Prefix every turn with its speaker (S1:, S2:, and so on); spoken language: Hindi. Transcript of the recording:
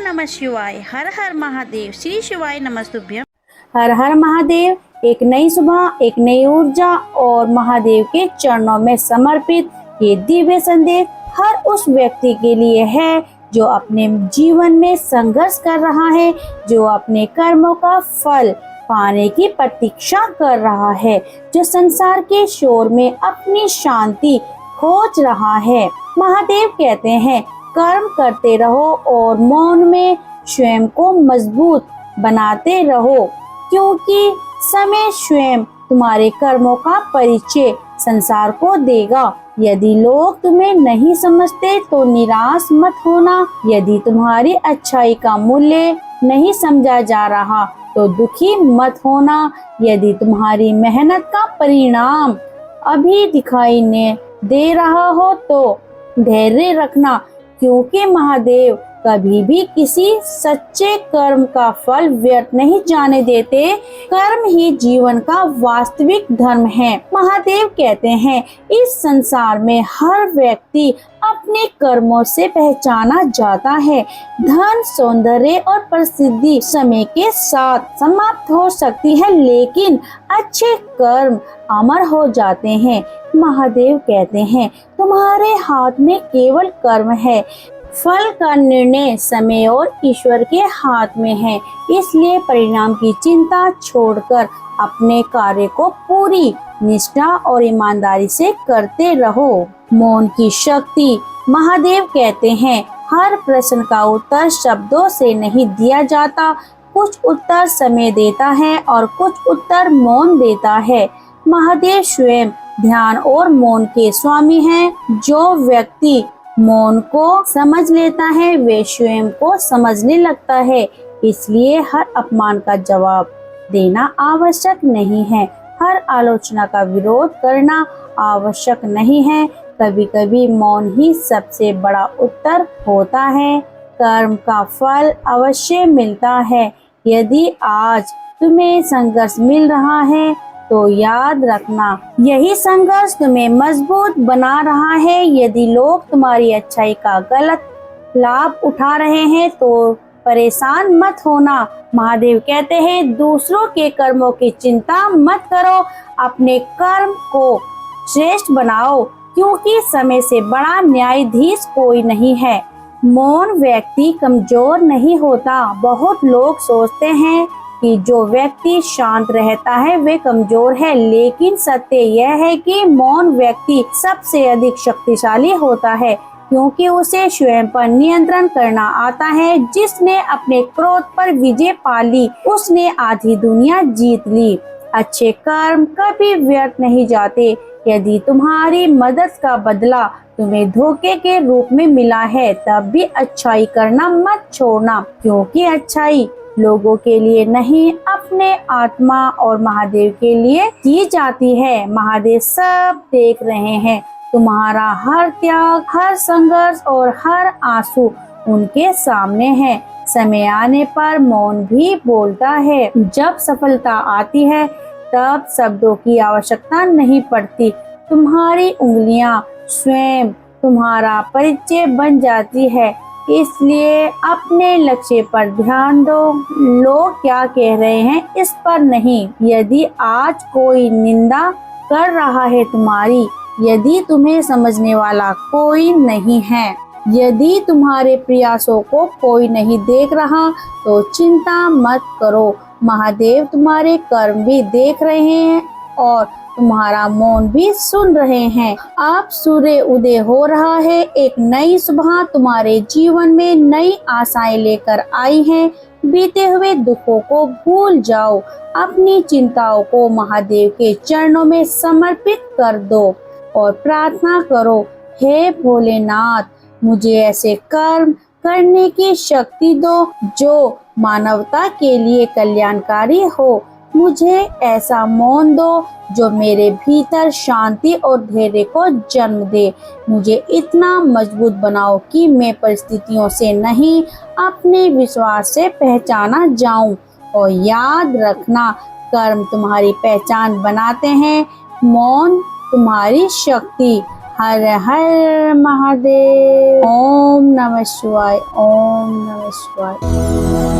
S1: नमः शिवाय। हर हर महादेव। श्री शिवाय नमस्तुभ्यम।
S2: हर हर महादेव। एक नई सुबह, एक नई ऊर्जा और महादेव के चरणों में समर्पित ये दिव्य संदेश हर उस व्यक्ति के लिए है जो अपने जीवन में संघर्ष कर रहा है, जो अपने कर्मों का फल पाने की प्रतीक्षा कर रहा है, जो संसार के शोर में अपनी शांति खोज रहा है। महादेव कहते हैं, कर्म करते रहो और मौन में स्वयं को मजबूत बनाते रहो, क्योंकि समय स्वयं तुम्हारे कर्मों का परिचय संसार को देगा। यदि लोग तुम्हें नहीं समझते तो निराश मत होना। यदि तुम्हारी अच्छाई का मूल्य नहीं समझा जा रहा तो दुखी मत होना। यदि तुम्हारी मेहनत का परिणाम अभी दिखाई नहीं दे रहा हो तो धैर्य रखना, क्योंकि महादेव कभी भी किसी सच्चे कर्म का फल व्यर्थ नहीं जाने देते। कर्म ही जीवन का वास्तविक धर्म है। महादेव कहते हैं, इस संसार में हर व्यक्ति अपने कर्मों से पहचाना जाता है। धन, सौंदर्य और प्रसिद्धि समय के साथ समाप्त हो सकती है, लेकिन अच्छे कर्म अमर हो जाते हैं। महादेव कहते हैं, तुम्हारे हाथ में केवल कर्म है, फल का निर्णय समय और ईश्वर के हाथ में है। इसलिए परिणाम की चिंता छोड़कर अपने कार्य को पूरी निष्ठा और ईमानदारी से करते रहो। मौन की शक्ति। महादेव कहते हैं, हर प्रश्न का उत्तर शब्दों से नहीं दिया जाता। कुछ उत्तर समय देता है और कुछ उत्तर मौन देता है। महादेव स्वयं ध्यान और मौन के स्वामी हैं। जो व्यक्ति मौन को समझ लेता है वे स्वयं को समझने लगता है। इसलिए हर अपमान का जवाब देना आवश्यक नहीं है, हर आलोचना का विरोध करना आवश्यक नहीं है। कभी कभी मौन ही सबसे बड़ा उत्तर होता है। कर्म का फल अवश्य मिलता है। यदि आज तुम्हें संघर्ष मिल रहा है तो याद रखना, यही संघर्ष तुम्हें मजबूत बना रहा है। यदि लोग तुम्हारी अच्छाई का गलत लाभ उठा रहे हैं तो परेशान मत होना। महादेव कहते हैं, दूसरों के कर्मों की चिंता मत करो, अपने कर्म को श्रेष्ठ बनाओ, क्योंकि समय से बड़ा न्यायाधीश कोई नहीं है। मौन व्यक्ति कमजोर नहीं होता। बहुत लोग सोचते हैं कि जो व्यक्ति शांत रहता है वे कमजोर है, लेकिन सत्य यह है कि मौन व्यक्ति सबसे अधिक शक्तिशाली होता है, क्योंकि उसे स्वयं पर नियंत्रण करना आता है। जिसने अपने क्रोध पर विजय पा ली उसने आधी दुनिया जीत ली। अच्छे कर्म कभी व्यर्थ नहीं जाते। यदि तुम्हारी मदद का बदला तुम्हें धोखे के रूप में मिला है तब भी अच्छाई करना मत छोड़ना, क्योंकि अच्छाई लोगों के लिए नहीं, अपने आत्मा और महादेव के लिए की जाती है। महादेव सब देख रहे हैं, तुम्हारा हर त्याग, हर संघर्ष और हर आंसू उनके सामने है। समय आने पर मौन भी बोलता है। जब सफलता आती है तब शब्दों की आवश्यकता नहीं पड़ती। तुम्हारी उंगलियां स्वयं तुम्हारा परिचय बन जाती है। इसलिए अपने लक्ष्य पर ध्यान दो, लोग क्या कह रहे हैं इस पर नहीं। यदि आज कोई निंदा कर रहा है तुम्हारी, यदि तुम्हें समझने वाला कोई नहीं है, यदि तुम्हारे प्रयासों को कोई नहीं देख रहा तो चिंता मत करो। महादेव तुम्हारे कर्म भी देख रहे हैं और तुम्हारा मौन भी सुन रहे हैं। अब सूर्य उदय हो रहा है। एक नई सुबह तुम्हारे जीवन में नई आशाएं लेकर आई है। बीते हुए दुखों को भूल जाओ, अपनी चिंताओं को महादेव के चरणों में समर्पित कर दो और प्रार्थना करो, हे भोलेनाथ, मुझे ऐसे कर्म करने की शक्ति दो जो मानवता के लिए कल्याणकारी हो। मुझे ऐसा मौन दो जो मेरे भीतर शांति और धैर्य को जन्म दे। मुझे इतना मजबूत बनाओ कि मैं परिस्थितियों से नहीं, अपने विश्वास से पहचाना जाऊं। और याद रखना, कर्म तुम्हारी पहचान बनाते हैं, मौन तुम्हारी शक्ति। हर हर महादेव। ओम नमः शिवाय, ओम नमः शिवाय।